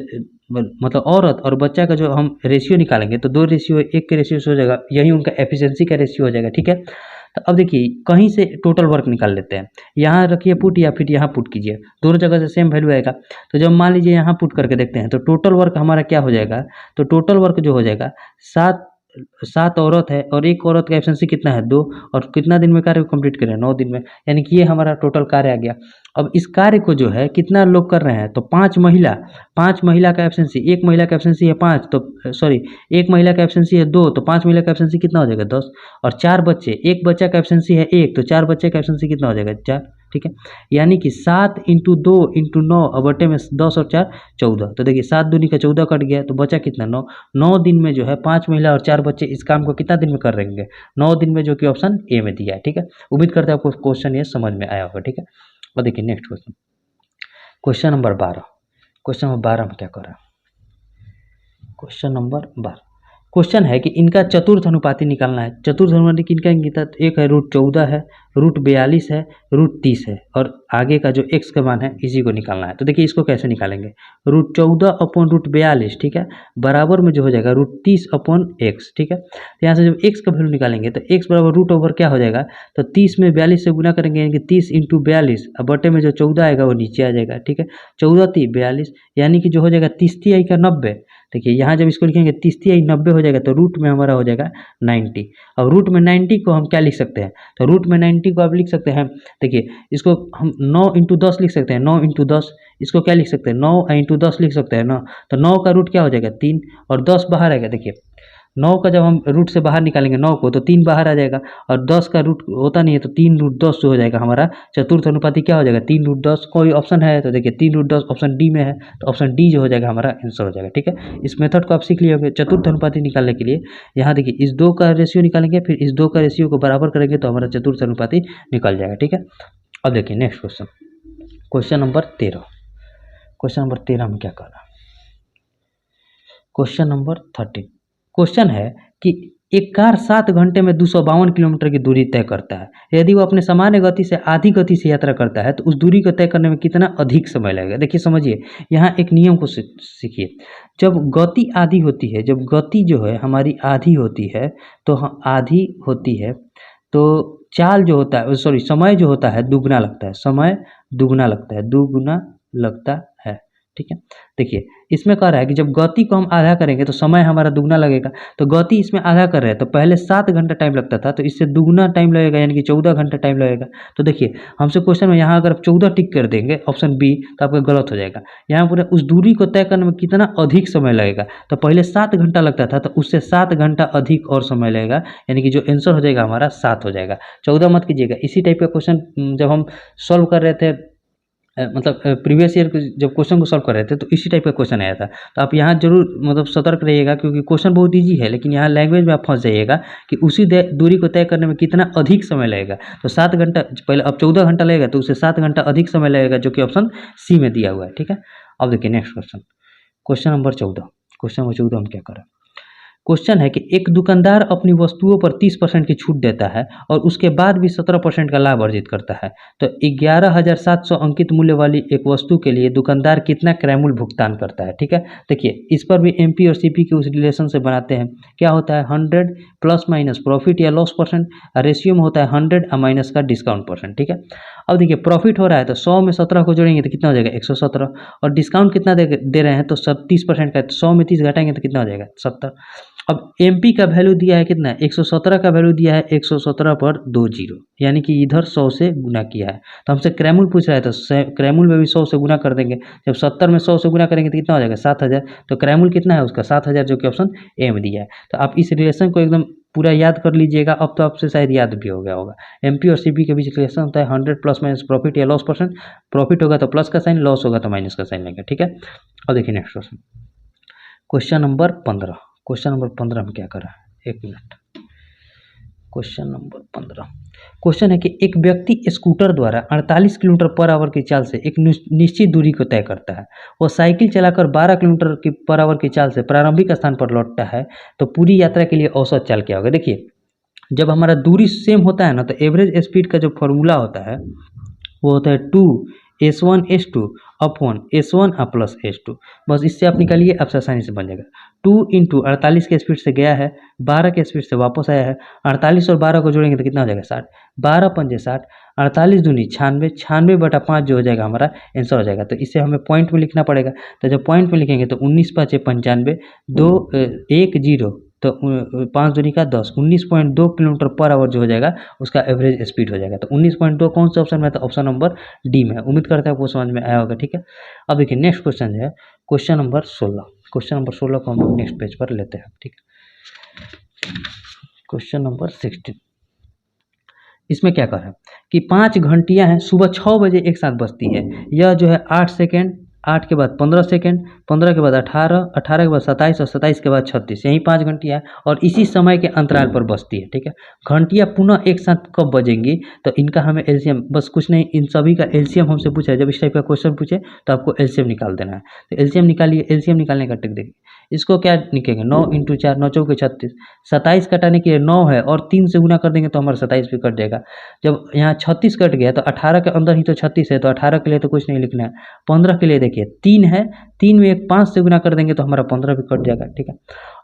मतलब औरत और बच्चा का जो हम रेशियो निकालेंगे तो 2 रेशियो 1 के रेशियो से हो जाएगा, यही उनका एफिशिएंसी का रेशियो हो जाएगा। ठीक है, तो अब देखिए कहीं से टोटल वर्क निकाल लेते हैं, यहाँ रखिए पुट या फिर यहाँ पुट कीजिए, दोनों जगह से सेम वैल्यू आएगा। तो जब मान लीजिए यहाँ पुट करके देखते हैं तो टोटल वर्क हमारा क्या हो जाएगा, तो टोटल वर्क जो हो जाएगा 7 औरत है और एक औरत का एफिशिएंसी कितना है 2, और कितना दिन में कार्य को कंप्लीट करें 9 दिन में, यानी कि ये हमारा टोटल कार्य आ गया। अब इस कार्य को जो है कितना लोग कर रहे हैं, तो 5 महिला का एफिशिएंसी, एक महिला का एफिशिएंसी है 5, तो सॉरी एक महिला का एफिशिएंसी है 2, तो 5 महिला का एफिशिएंसी कितना हो जाएगा 10, और 4 बच्चे, एक बच्चा का एफिशिएंसी है 1, तो 4 बच्चे का एफिशिएंसी कितना हो जाएगा 4। ठीक है, यानी कि 7 इंटू 2 इंटू 9 और बटे में 10 और 4 14, तो देखिए 7 दूनी का 14 कट गया तो बचा कितना 9। 9 दिन में जो है 5 महिला और 4 बच्चे इस काम को कितना दिन में कर रहेंगे, 9 दिन में, जो कि ऑप्शन ए में दिया है। ठीक है, उम्मीद करते हैं आपको क्वेश्चन ये समझ में आया होगा। ठीक है, और देखिए next question, question number 12, question number 12 में क्या कर रहा है, क्वेश्चन नंबर 12, क्वेश्चन है कि इनका चतुर्थ अनुपाती निकालना है। चतुर्थ अनुपाती किनका इनका, एक है √14 है, √42 है, √30 है, और आगे का जो x का मान है इसी को निकालना है। तो देखिए इसको कैसे निकालेंगे, √14 अपॉन √42, ठीक है, बराबर में जो हो जाएगा √30 अपॉन x। ठीक है, तो यहाँ से जब x का वैल्यू निकालेंगे तो x बराबर रूट ओवर क्या हो जाएगा, तो 30 में 42 से गुना करेंगे, यानी कि 30 इंटू 42, अब बटे में जो 14 आएगा वो नीचे आ जाएगा। ठीक है, 14 × 42, यानी कि जो हो जाएगा 30 का 90। देखिए यहाँ जब इसको लिखेंगे 30 90 हो जाएगा, तो रूट में हमारा हो जाएगा 90। अब रूट में 90 को हम क्या लिख सकते हैं, तो रूट में 90 को आप लिख सकते हैं, देखिए इसको हम 9 इंटू 10 लिख सकते हैं, 9 इंटू 10, इसको क्या लिख सकते हैं 9 इंटू 10 लिख सकते हैं ना, तो 9 का रूट क्या हो जाएगा 3, और 10 बाहर आएगा। देखिए 9 का जब हम रूट से बाहर निकालेंगे 9 को, तो 3 बाहर आ जाएगा, और 10 का रूट होता नहीं है, तो 3√10 जो हो जाएगा हमारा चतुर्थ अनुपाती क्या हो जाएगा 3√10। कोई ऑप्शन है तो देखिए 3√10 ऑप्शन डी में है, तो ऑप्शन डी जो हो जाएगा हमारा आंसर हो जाएगा। ठीक है, इस मेथड को आप सीख लिए होंगे चतुर्थ अनुपाती निकालने के लिए। यहाँ देखिए इस 2 का रेशियो निकालेंगे, फिर इस 2 का रेशियो को बराबर करेंगे तो हमारा चतुर्थ अनुपाती निकल जाएगा। ठीक है, अब देखिए next question, question number 13, question number 13 में क्या कर रहा है, क्वेश्चन नंबर 13, क्वेश्चन है कि एक कार 7 घंटे में 252 किलोमीटर की दूरी तय करता है। यदि वो अपने सामान्य गति से आधी गति से यात्रा करता है तो उस दूरी को तय करने में कितना अधिक समय लगेगा। देखिए समझिए, यहाँ एक नियम को सीखिए, जब गति आधी होती है, जब गति जो है हमारी आधी होती है, तो आधी होती है तो चाल जो होता है, सॉरी समय जो होता है दुगना लगता है, समय दुगना लगता है, दुगना लगता है। ठीक है, देखिए इसमें कह रहा है कि जब गति को हम आधा करेंगे तो समय हमारा दुगना लगेगा, तो गति इसमें आधा कर रहे हैं तो पहले 7 घंटा टाइम लगता था, तो इससे दुगना टाइम लगेगा, यानी कि 14 घंटा टाइम लगेगा। तो देखिए हमसे क्वेश्चन में यहाँ अगर आप 14 टिक कर देंगे ऑप्शन बी तो आपका गलत हो जाएगा। यहाँ पूरे उस दूरी को तय करने में कितना अधिक समय लगेगा, तो पहले 7 घंटा लगता था, तो उससे 7 घंटा अधिक और समय लगेगा, यानी कि जो आंसर हो जाएगा हमारा 7 हो जाएगा। 14 मत कीजिएगा। इसी टाइप का क्वेश्चन जब हम सॉल्व कर रहे थे, मतलब प्रीवियस ईयर जब क्वेश्चन को सॉल्व कर रहे थे तो इसी टाइप का क्वेश्चन आया था। तो आप यहाँ जरूर मतलब सतर्क रहिएगा, क्योंकि क्वेश्चन बहुत इजी है, लेकिन यहाँ लैंग्वेज में आप फंस जाइएगा कि उसी दूरी को तय करने में कितना अधिक समय लगेगा। तो 7 घंटा पहले, अब 14 घंटा लगेगा, तो उससे 7 घंटा अधिक समय लगेगा, जो कि ऑप्शन सी में दिया हुआ है। ठीक है, अब देखिए next question, question number 14, question number 14 हम क्या करें, क्वेश्चन है कि एक दुकानदार अपनी वस्तुओं पर 30% की छूट देता है और उसके बाद भी 17% का लाभ अर्जित करता है, तो 11,700 अंकित मूल्य वाली एक वस्तु के लिए दुकानदार कितना क्रय मूल्य भुगतान करता है। ठीक है, देखिए इस पर भी एमपी और सीपी के उस रिलेशन से बनाते हैं। क्या होता है 100 प्लस माइनस प्रॉफिट या लॉस परसेंट, रेशियो में होता है 100 और माइनस का डिस्काउंट परसेंट। ठीक है, अब देखिए प्रॉफिट हो रहा है तो 100 में 17 को जोड़ेंगे तो कितना हो जाएगा 117, और डिस्काउंट कितना दे रहे हैं तो सब 30% का है, तो 100 में 30 घटाएंगे तो कितना हो जाएगा 70। अब एमपी का वैल्यू दिया है कितना 117 का वैल्यू दिया है 117 पर 2 जीरो, यानी कि इधर 100 से गुना किया है। तो हमसे क्रैमूल पूछ रहा है तो क्रैमूल में भी 100 से गुना कर देंगे। जब 70 में 100 से गुना करेंगे तो कितना हो जाएगा 7000, तो क्रैमूल कितना है उसका 7000, जो कि ऑप्शन ए में दिया है। तो आप इस रिलेशन को एकदम पूरा याद कर लीजिएगा। अब तो आपसे शायद याद भी हो गया होगा। एमपी और सीपी के बीच रिलेशन होता है 100 प्लस माइनस प्रॉफिट या लॉस परसेंट। प्रॉफिट होगा तो प्लस का साइन, लॉस होगा तो माइनस का साइन लेंगे। ठीक है, अब देखिए next question, question number 15। Question number 15 में क्या कर रहा है, एक मिनट। क्वेश्चन नंबर 15 क्वेश्चन है कि एक व्यक्ति स्कूटर द्वारा 48 किलोमीटर पर आवर की चाल से एक निश्चित दूरी को तय करता है। वो साइकिल चलाकर 12 किलोमीटर की पर आवर की चाल से प्रारंभिक स्थान पर लौटता है, तो पूरी यात्रा के लिए औसत चाल क्या होगा। देखिए जब हमारा दूरी सेम होता है ना, तो एवरेज स्पीड का जो फॉर्मूला होता है वो होता है 2s1s2 upon s1 plus s2। बस इससे आप निकालिए, आपसे आसानी से बन जाएगा। 2 इंटू 48 के स्पीड से गया है, 12 के स्पीड से वापस आया है, 48 और 12 को जोड़ेंगे तो कितना हो जाएगा 60, 12 पंजे 60, 48 दूनी 96, 96/5 जो हो जाएगा हमारा आंसर हो जाएगा। तो इसे हमें पॉइंट में लिखना पड़ेगा। तो जब पॉइंट में लिखेंगे तो 19 5 95, 2 1 0, तो 5 दूनी का 10, 19.2 किलोमीटर पर आवर जो हो जाएगा उसका एवरेज स्पीड हो जाएगा। तो 19.2 कौन सा ऑप्शन में है, तो ऑप्शन नंबर डी में है। उम्मीद करता है आपको समझ में आया होगा। ठीक है, अब देखिए नेक्स्ट क्वेश्चन जो है क्वेश्चन नंबर 16। क्वेश्चन नंबर 16 को हम नेक्स्ट पेज पर लेते हैं। ठीक है, क्वेश्चन नंबर 16, इसमें क्या कर रहा है कि 5 घंटियां हैं, सुबह 6 बजे एक साथ बजती है। यह जो है 8 सेकेंड, 8 के बाद 15 सेकेंड, 15 के बाद 18, 18 के बाद 27 और 27 के बाद 36, यही 5 घंटियाँ और इसी समय के अंतराल पर बजती है। ठीक है, घंटियाँ पुनः एक साथ कब बजेंगी, तो इनका हमें एलसीएम, बस कुछ नहीं, इन सभी का एलसीएम हमसे पूछा है। जब इस टाइप का क्वेश्चन पूछे तो आपको एलसीएम निकाल देना है। तो एलसीएम निकालिए। एलसीएम निकालने का ट्रिक देखिए, इसको क्या लिखेंगे 9 इंटू 4, 9 चौके 36, 27 कटाने के लिए 9 है और 3 से गुना कर देंगे तो हमारा 27 भी कट जाएगा। जब यहाँ 36 कट गया तो 18 के अंदर ही तो 36 है, तो 18 के लिए तो कुछ नहीं लिखना है। 15 के लिए देखिए 3 है, 3 में एक 5 से गुना कर देंगे तो हमारा 15 भी कट जाएगा। ठीक है,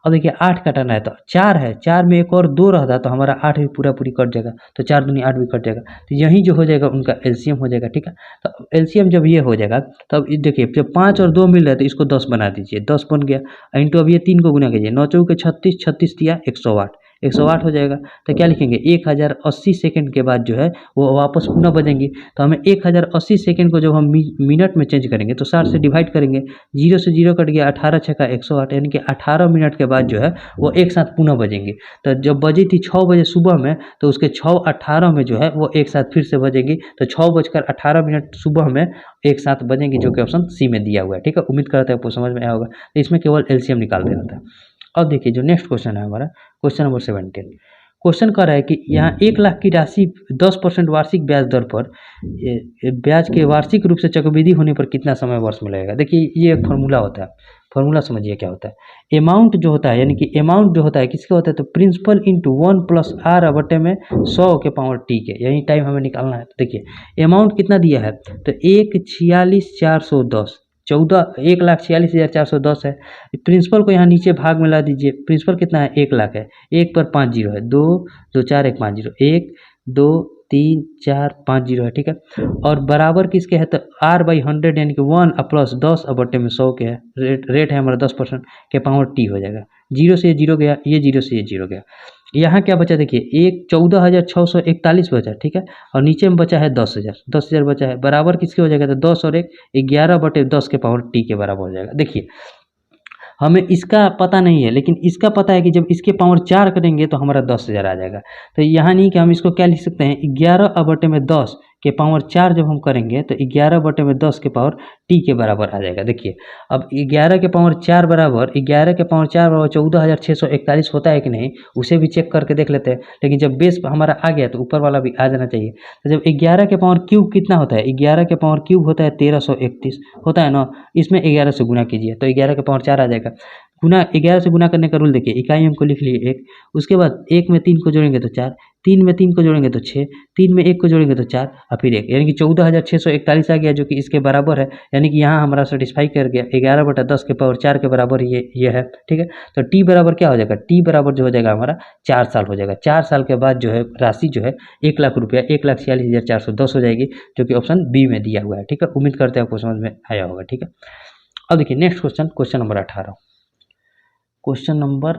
अब देखिए 8 कटाना है तो 4 है, 4 में एक और 2 रहता तो हमारा 8 भी पूरा पूरी कट जाएगा, तो 4 दूनी 8 भी कट जाएगा। तो यही जो हो जाएगा उनका एलसीएम हो जाएगा। ठीक है, तो एलसीएम जब ये हो जाएगा तब देखिए जब 5 और 2 मिल रहा है तो इसको 10 बना दीजिए, 10 बन गया। इंटू अब ये 3 को गुना कीजिए, 9 चौके 36, 36 दिया 108, 108 हो जाएगा। तो क्या लिखेंगे 1080 सेकंड के बाद जो है वो वापस पुनः बजेंगी। तो हमें 1080 सेकंड को जब हम मिनट में चेंज करेंगे तो 60 से डिवाइड करेंगे, 0 से 0 कट गया, 18 छक्का 108, यानी कि 18 मिनट के बाद जो है वो एक साथ पुनः बजेंगे। तो जब बजी थी 6 बजे सुबह में तो उसके 6:18 में जो है वो एक साथ फिर से बजेगी, तो 6:18 सुबह में एक साथ बजेंगी, जो कि ऑप्शन सी में दिया हुआ है। ठीक है, उम्मीद करता है आपको समझ में आया होगा। तो इसमें केवल एलसीएम निकाल देना था। अब देखिए जो नेक्स्ट क्वेश्चन है हमारा क्वेश्चन नंबर 17। क्वेश्चन कर रहा है कि यहाँ 1 लाख की राशि 10% वार्षिक ब्याज दर पर ब्याज के वार्षिक रूप से चक्रवृद्धि होने पर कितना समय वर्ष में लगेगा। देखिए ये एक फार्मूला होता है, फार्मूला समझिए क्या होता है। अमाउंट जो होता है, यानी कि अमाउंट जो होता है किसका होता है, तो प्रिंसिपल इंटू 1 प्लस आर बटे में 100 के पावर टी के, यही टाइम हमें निकालना है। तो देखिए अमाउंट कितना दिया है, तो 1,46,410, 1,46,410 है। प्रिंसिपल को यहाँ नीचे भाग में ला दीजिए। प्रिंसिपल कितना है 1 लाख है, 1 पर 5 जीरो है, 2 2 4 1 5 जीरो, 1 2 3 4 5 जीरो है। ठीक है, और बराबर किसके है, तो R/100 यानी कि 1 प्लस 10 बटे में 100 के है। रेट है हमारा 10% के पावर टी हो जाएगा। 0 से ये 0 गया, ये 0 से ये 0 गया। यहाँ क्या बचा देखिए 14,641 बचा। ठीक है, और नीचे में बचा है 10,000 बचा है। बराबर किसके हो जाएगा, तो 10 और 1 11/10 के पावर टी के बराबर हो जाएगा। देखिए हमें इसका पता नहीं है, लेकिन इसका पता है कि जब इसके पावर 4 करेंगे तो हमारा 10,000 आ जाएगा। तो यहाँ नहीं कि हम इसको क्या लिख सकते हैं 11/10 के पावर 4 जब हम करेंगे तो 11/10 के पावर टी के बराबर आ जाएगा। देखिए अब 11 के पावर 4 बराबर 14,641 होता है कि नहीं, उसे भी चेक करके देख लेते हैं। लेकिन जब बेस हमारा आ गया तो ऊपर वाला भी आ जाना चाहिए। तो जब 11 के पावर क्यूब कितना होता है, 11 के पावर क्यूब होता है 1331 होता है ना, इसमें 11 से गुना कीजिए तो 11 के पावर 4 आ जाएगा। गुना 11 से गुना करने का रूल देखिए, इकाई अंक को लिख लिए 1, उसके बाद 1 में 3 को जोड़ेंगे तो 4, 3 में 3 को जोड़ेंगे तो 6, 3 में 1 को जोड़ेंगे तो 4 और फिर 1, यानी कि 14,641 आ गया, जो कि इसके बराबर है। यानी कि यहाँ हमारा सेटिस्फाई कर गया, 11/10 के पावर 4 के बराबर ये है, ठीक है। तो टी बराबर क्या हो जाएगा, टी बराबर जो हो जाएगा हमारा 4 साल हो जाएगा। 4 साल के बाद जो है राशि जो है 1 लाख रुपया 1,46,410 हो जाएगी, जो कि ऑप्शन बी में दिया हुआ है, ठीक है। उम्मीद करते हैं आपको समझ में आया होगा, ठीक है। अब देखिए next question number 18। Question number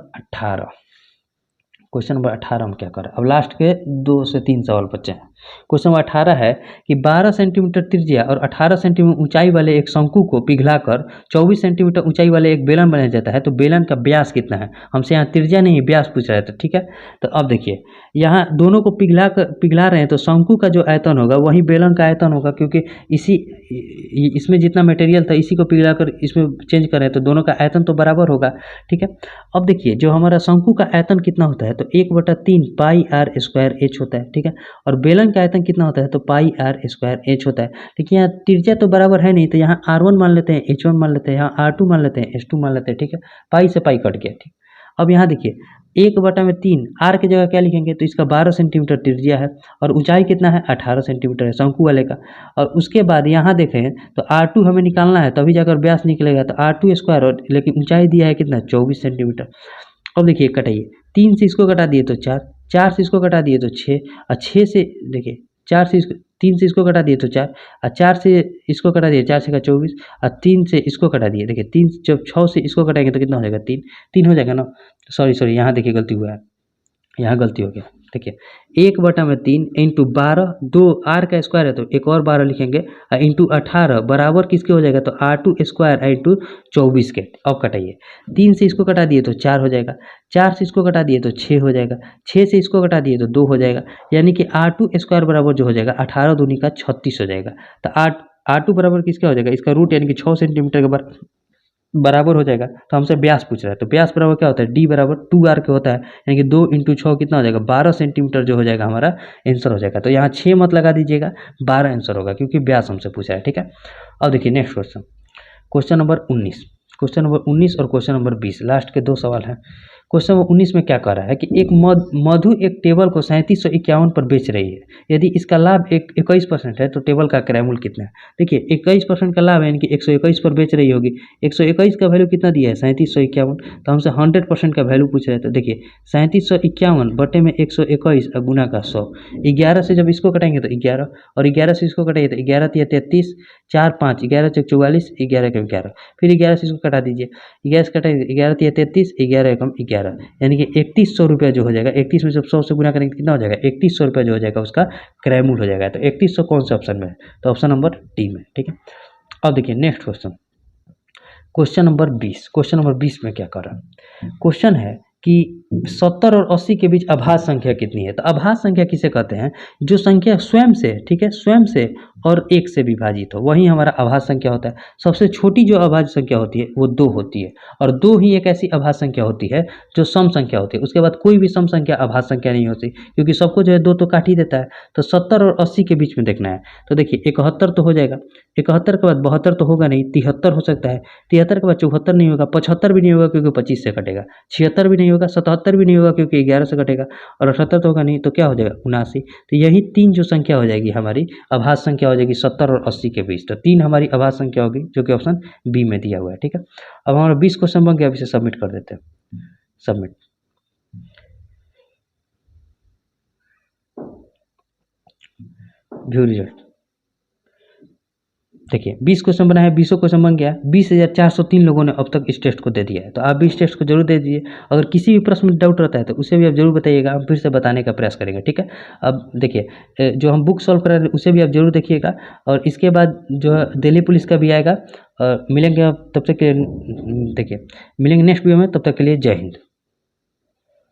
18 हम क्या करें, अब लास्ट के 2 से 3 सवाल बचे हैं। क्वेश्चन नंबर 18 है कि 12 सेंटीमीटर त्रिज्या और 18 सेंटीमीटर ऊंचाई वाले एक शंकु को पिघलाकर 24 सेंटीमीटर ऊंचाई वाले एक बेलन बनाया जाता है, तो बेलन का व्यास कितना है। हमसे यहाँ त्रिज्या नहीं व्यास पूछ रहा था, ठीक है। तो अब देखिए यहाँ दोनों को पिघला रहे हैं, तो शंकु का जो आयतन होगा वही बेलन का आयतन होगा, क्योंकि इसमें जितना मटेरियल था इसी को पिघलाकर इसमें चेंज करें तो दोनों का आयतन तो बराबर होगा, ठीक है। अब देखिए जो हमारा शंकु का आयतन कितना होता है, तो 1/3 पाई आर स्क्वायर एच होता है, ठीक है। और बेलन का आयतन कितना होता है, तो पाई आर स्क्वायर एच होता है। लेकिन यहाँ त्रिज्या तो बराबर है नहीं, तो यहाँ R1 मान लेते हैं, H1 मान लेते हैं, यहाँ R2 मान लेते हैं, H2 मान लेते हैं, ठीक है। पाई से पाई कट गया, ठीक। अब यहाँ देखिए 1/3 आर की जगह क्या लिखेंगे, तो इसका 12 सेंटीमीटर त्रिज्या है और ऊंचाई कितना है 18 सेंटीमीटर है शंकु वाले का। और उसके बाद यहाँ देखें तो R2 हमें निकालना है, तभी जाकर व्यास निकलेगा, तो R2 स्क्वायर, और लेकिन ऊंचाई दिया है कितना 24 सेंटीमीटर। अब देखिए कटाइए, 3 से इसको कटा दिए तो 4, 4 से इसको कटा दिए तो 6, और 6 से देखिए 4 से 3 से इसको कटा दिए तो 4, और 4 से इसको कटा दिए, 4 से का 24, और 3 से इसको कटा दिए, देखिए 3 जब 6 से इसको कटाएंगे तो कितना हो जाएगा 3 हो जाएगा ना। सॉरी यहाँ देखिए गलती हुआ है, यहाँ गलती हो गया। देखिए 1/3 इंटू 12, 2 आर का स्क्वायर है तो एक और 12 लिखेंगे, इंटू 18 बराबर किसके हो जाएगा, तो R2 स्क्वायर इंटू 24 के। अब कटाइए, 3 से इसको कटा दिए तो 4 हो जाएगा, 4 से इसको कटा दिए तो 6 हो जाएगा, 6 से इसको कटा दिए तो 2 हो जाएगा, यानी कि R2 स्क्वायर बराबर जो हो जाएगा 18 दूनी का 36 हो जाएगा। तो R2 बराबर किसका हो जाएगा, इसका रूट यानी कि 6 सेंटीमीटर के बराबर हो जाएगा। तो हमसे व्यास पूछ रहा है, तो व्यास बराबर क्या होता है, डी बराबर 2r के होता है, यानी कि 2 × 6 कितना हो जाएगा 12 सेंटीमीटर जो हो जाएगा हमारा आंसर हो जाएगा। तो यहाँ 6 मत लगा दीजिएगा, 12 आंसर होगा, क्योंकि व्यास हमसे पूछा है, ठीक है। अब देखिए नेक्स्ट क्वेश्चन नंबर 19 और क्वेश्चन नंबर 20 लास्ट के 2 सवाल हैं। क्वेश्चन नंबर 19 में क्या कह रहा है कि एक मधु एक टेबल को 3751 पर बेच रही है, यदि इसका लाभ 21% है तो टेबल का क्रय मूल्य कितना है। देखिए 21% का लाभ है, यानी कि 121 पर बेच रही होगी, 121 का वैल्यू कितना दिया है 3751, तो हमसे 100% का वैल्यू पूछ रहे हैं। तो देखिए 3751 बटे में 121 और गुना का 100, 11 से जब इसको कटाएंगे तो 11, और 11 से इसको कटाइए तो 11 × 33, 4 5, 11 × 44, 11 × 11, फिर 11 से इसको कटा दीजिए, 11 से कटाइए 11 × 33, 11 × 11, यानी कि 3100 रुपया जो हो जाएगा। 31 में जब 100 से गुना करेंगे कितना हो जाएगा, 3100 रुपया जो हो जाएगा उसका क्रय मूल्य हो जाएगा। तो 3100 कौन से ऑप्शन में है, तो ऑप्शन नंबर डी में, ठीक है। अब देखिए नेक्स्ट क्वेश्चन नंबर 20 में क्या कर रहा है, क्वेश्चन है कि 70 और 80 के बीच अभाज्य संख्या कितनी है। तो अभाज्य संख्या किसे कहते हैं, जो संख्या स्वयं से, ठीक है, स्वयं से और 1 से विभाजित हो, वही हमारा अभाज्य संख्या होता है। सबसे छोटी जो अभाज्य संख्या होती है वो 2 होती है, और 2 ही एक ऐसी अभाज्य संख्या होती है जो सम संख्या होती है। उसके बाद कोई भी सम संख्या अभाज्य संख्या नहीं होती, क्योंकि सबको जो है 2 तो काट ही देता है। तो 70 और 80 के बीच में देखना है, तो देखिए 71 तो हो जाएगा, 71 के बाद 72 तो होगा नहीं, 73 हो सकता है, 73 के बाद 74 नहीं होगा, 75 भी नहीं होगा क्योंकि 25 से कटेगा, 76 भी नहीं होगा, 77 भी नहीं होगा क्योंकि 11 से कटेगा, और 78 तो होगा नहीं, तो क्या हो जाएगा 79। तो यही 3 जो संख्या हो जाएगी हमारी अभाज्य संख्या हो जाएगी 70 और 80 के बीच। तो 3 हमारी अभाज्य संख्या होगी, जो कि ऑप्शन बी में दिया हुआ है, ठीक है। अब हमारा 20 क्वेश्चन बन गया, अब इसे सबमिट कर देते हैं, सबमिट। व्यू रिजल्ट देखिए 20 क्वेश्चन बना है, 20 क्वेश्चन बन गया, 20,403 लोगों ने अब तक इस टेस्ट को दे दिया है। तो आप भी इस टेस्ट को जरूर दे दीजिए। अगर किसी भी प्रश्न में डाउट रहता है तो उसे भी आप जरूर बताइएगा, हम फिर से बताने का प्रयास करेंगे, ठीक है। अब देखिए जो हम बुक सॉल्व कर रहे हैं उसे भी आप जरूर देखिएगा, और इसके बाद जो है दिल्ली पुलिस का भी आएगा, और मिलेंगे तब तक के लिए, देखिए मिलेंगे नेक्स्ट वीडियो में, तब तक के लिए जय हिंद।